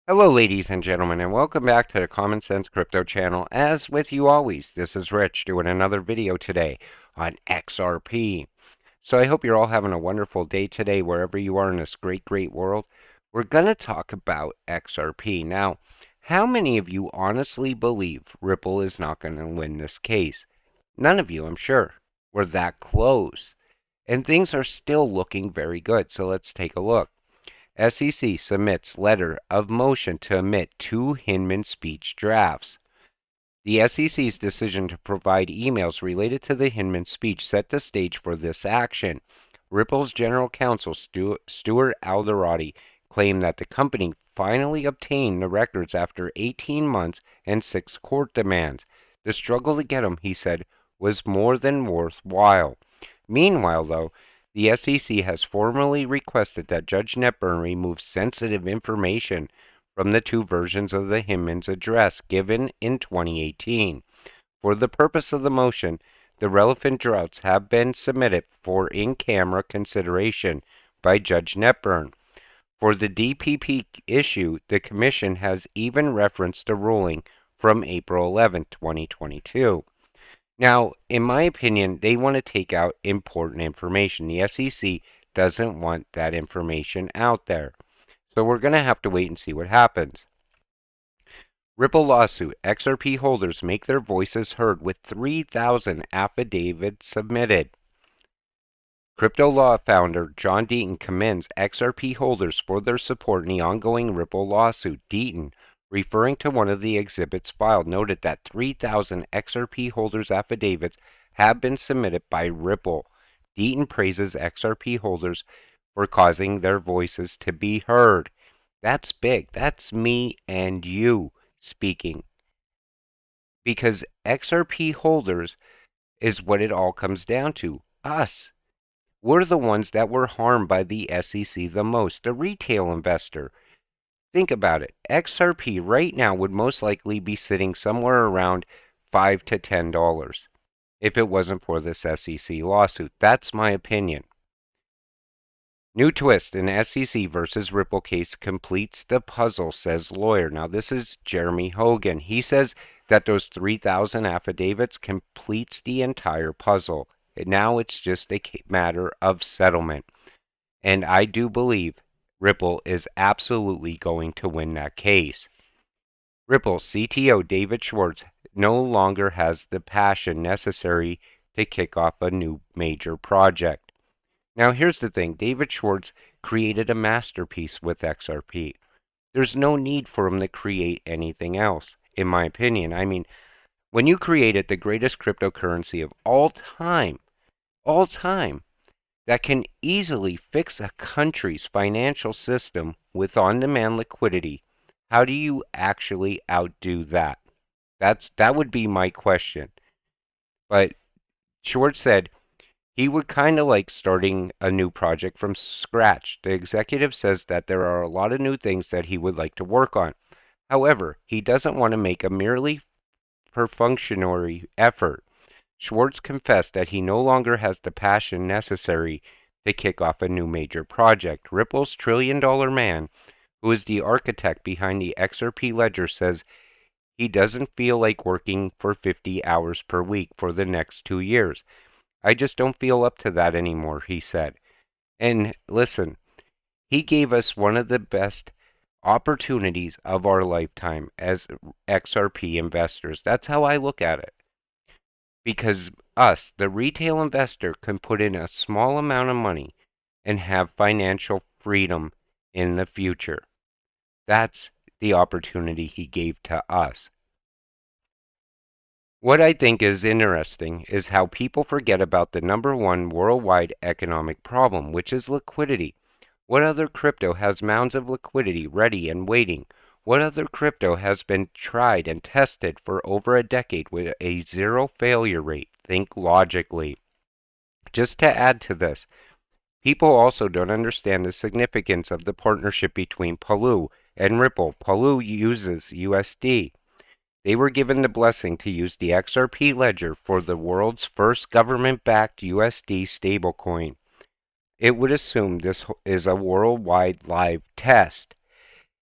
Hello, ladies and gentlemen, and welcome back to the Common Sense Crypto channel. As with you always, this is Rich doing another video today on XRP. So I hope you're all having a wonderful day today, wherever you are in this great world. We're going to talk about XRP. Now, how many of you honestly believe Ripple is not going to win this case? None of you, I'm sure. We're that close. And things are still looking very good, so let's take a look. SEC submits letter of motion to omit two Hinman speech drafts. The SEC's decision to provide emails related to the Hinman speech set the stage for this action. Ripple's general counsel, Stuart Alderoty, claimed that the company finally obtained the records after 18 months and 6 court demands. The struggle to get them, he said, was more than worthwhile. Meanwhile, though, the SEC has formally requested that Judge Netburn remove sensitive information from the two versions of the Hinman's address given in 2018. For the purpose of the motion, the relevant drafts have been submitted for in-camera consideration by Judge Netburn. For the DPP issue, the Commission has even referenced a ruling from April 11, 2022. Now, in my opinion, they want to take out important information. The SEC doesn't want that information out there. So we're going to have to wait and see what happens. Ripple lawsuit. XRP holders make their voices heard with 3,000 affidavits submitted. Crypto Law founder John Deaton commends XRP holders for their support in the ongoing Ripple lawsuit. Deaton, referring to one of the exhibits filed, noted that 3,000 XRP holders' affidavits have been submitted by Ripple. Deaton praises XRP holders for causing their voices to be heard. That's big. That's me and you speaking. Because XRP holders is what it all comes down to. Us. We're the ones that were harmed by the SEC the most, the retail investor. Think about it. XRP right now would most likely be sitting somewhere around $5 to $10 if it wasn't for this SEC lawsuit. That's my opinion. New twist in SEC versus Ripple case completes the puzzle, says lawyer. Now, this is Jeremy Hogan. He says that those 3,000 affidavits completes the entire puzzle. Now it's just a matter of settlement. And I do believe Ripple is absolutely going to win that case. Ripple CTO David Schwartz no longer has the passion necessary to kick off a new major project. Now here's the thing, David Schwartz created a masterpiece with XRP. There's no need for him to create anything else, in my opinion. I mean, when you created the greatest cryptocurrency of all time, that can easily fix a country's financial system with on-demand liquidity, how do you actually outdo that? That would be my question. But Schwartz said he would kind of like starting a new project from scratch. The executive says that there are a lot of new things that he would like to work on. However, he doesn't want to make a merely perfunctory effort. Schwartz confessed that he no longer has the passion necessary to kick off a new major project. Ripple's trillion-dollar man, who is the architect behind the XRP ledger, says he doesn't feel like working for 50 hours per week for the next 2 years. I just don't feel up to that anymore, he said. And listen, he gave us one of the best opportunities of our lifetime as XRP investors. That's how I look at it. Because us, the retail investor, can put in a small amount of money and have financial freedom in the future. That's the opportunity he gave to us. What I think is interesting is how people forget about the number one worldwide economic problem, which is liquidity. What other crypto has mounds of liquidity ready and waiting? What other crypto has been tried and tested for over a decade with a zero failure rate? Think logically. Just to add to this, people also don't understand the significance of the partnership between Palu and Ripple. Palu uses USD. They were given the blessing to use the XRP ledger for the world's first government-backed USD stablecoin. It would assume this is a worldwide live test.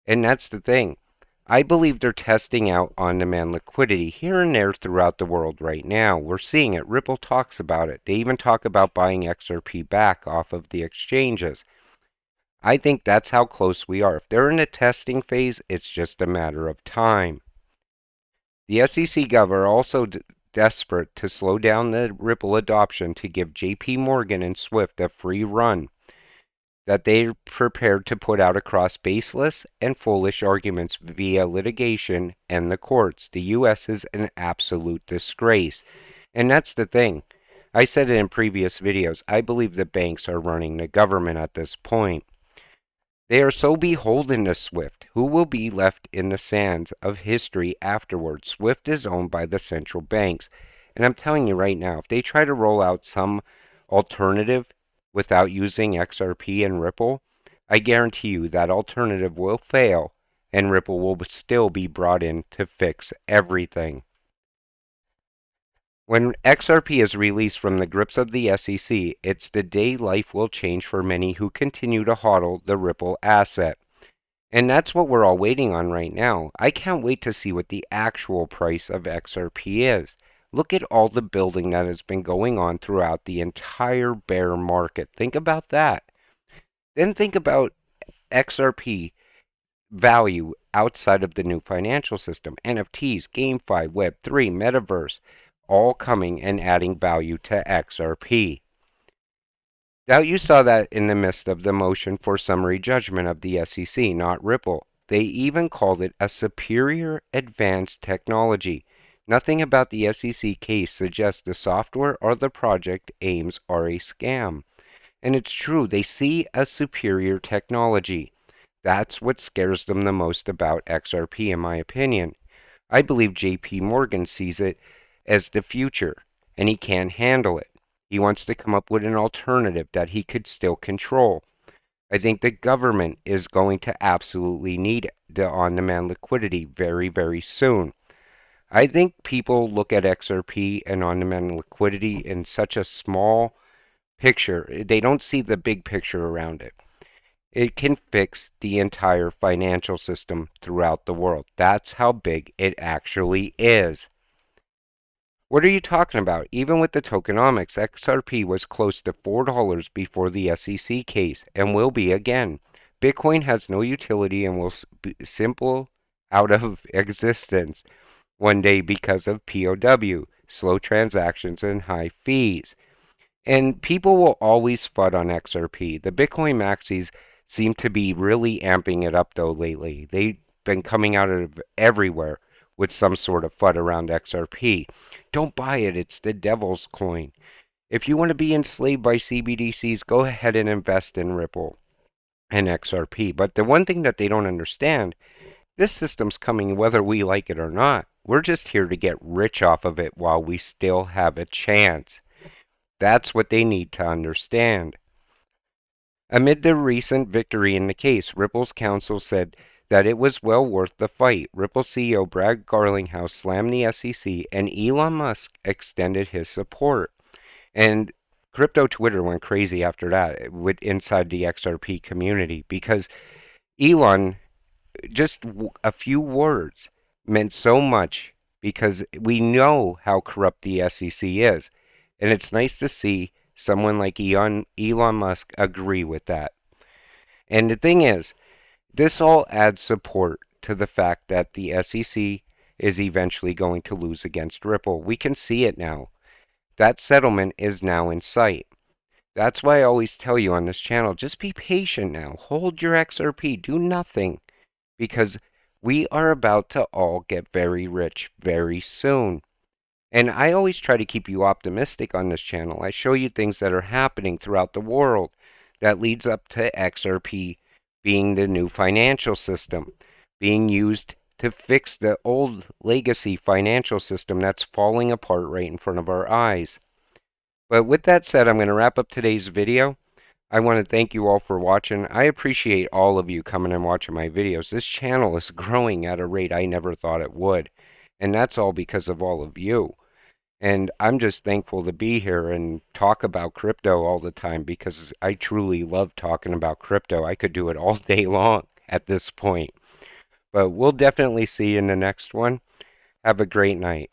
And that's the thing. I believe they're testing out on-demand liquidity here and there throughout the world right now. We're seeing it. Ripple talks about it. They even talk about buying XRP back off of the exchanges. I think that's how close we are. If they're in the testing phase, it's just a matter of time. The SEC governor also desperate to slow down the Ripple adoption to give JP Morgan and Swift a free run that they're prepared to put out across baseless and foolish arguments via litigation and the courts. The U.S. is an absolute disgrace. And that's the thing. I said it in previous videos. I believe the banks are running the government at this point. They are so beholden to Swift, who will be left in the sands of history afterwards. Swift is owned by the central banks. And I'm telling you right now, if they try to roll out some alternative without using XRP and Ripple, I guarantee you that alternative will fail and Ripple will still be brought in to fix everything. When XRP is released from the grips of the SEC, it's the day life will change for many who continue to hodl the Ripple asset. And that's what we're all waiting on right now. I can't wait to see what the actual price of XRP is. Look at all the building that has been going on throughout the entire bear market. Think about that. Then think about XRP value outside of the new financial system. NFTs, GameFi, Web3, Metaverse, all coming and adding value to XRP. Now you saw that in the midst of the motion for summary judgment of the SEC, not Ripple. They even called it a superior advanced technology. Nothing about the SEC case suggests the software or the project aims are a scam. And it's true, they see a superior technology. That's what scares them the most about XRP, in my opinion. I believe JP Morgan sees it as the future, and he can't handle it. He wants to come up with an alternative that he could still control. I think the government is going to absolutely need the on-demand liquidity very, very soon. I think people look at XRP and on-demand liquidity in such a small picture. They don't see the big picture around it. It can fix the entire financial system throughout the world. That's how big it actually is. What are you talking about? Even with the tokenomics, XRP was close to $4 before the SEC case and will be again. Bitcoin has no utility and will be simple out of existence one day because of POW, slow transactions, and high fees. And people will always FUD on XRP. The Bitcoin maxis seem to be really amping it up though lately. They've been coming out of everywhere with some sort of FUD around XRP. Don't buy it, it's the devil's coin. If you want to be enslaved by CBDCs, go ahead and invest in Ripple and XRP. But the one thing that they don't understand, this system's coming whether we like it or not. We're just here to get rich off of it while we still have a chance. That's what they need to understand. Amid the recent victory in the case, Ripple's counsel said that it was well worth the fight. Ripple CEO Brad Garlinghouse slammed the SEC, and Elon Musk extended his support. And crypto Twitter went crazy after that with inside the XRP community because Elon, just a few words meant so much because we know how corrupt the SEC is. And it's nice to see someone like Elon Musk agree with that. And the thing is, this all adds support to the fact that the SEC is eventually going to lose against Ripple. We can see it now. That settlement is now in sight. That's why I always tell you on this channel, just be patient now. Hold your XRP. Do nothing. Because we are about to all get very rich very soon. And I always try to keep you optimistic on this channel. I show you things that are happening throughout the world that leads up to XRP being the new financial system, being used to fix the old legacy financial system that's falling apart right in front of our eyes. But with that said, I'm going to wrap up today's video. I want to thank you all for watching. I appreciate all of you coming and watching my videos. This channel is growing at a rate I never thought it would. And that's all because of all of you. And I'm just thankful to be here and talk about crypto all the time because I truly love talking about crypto. I could do it all day long at this point. But we'll definitely see you in the next one. Have a great night.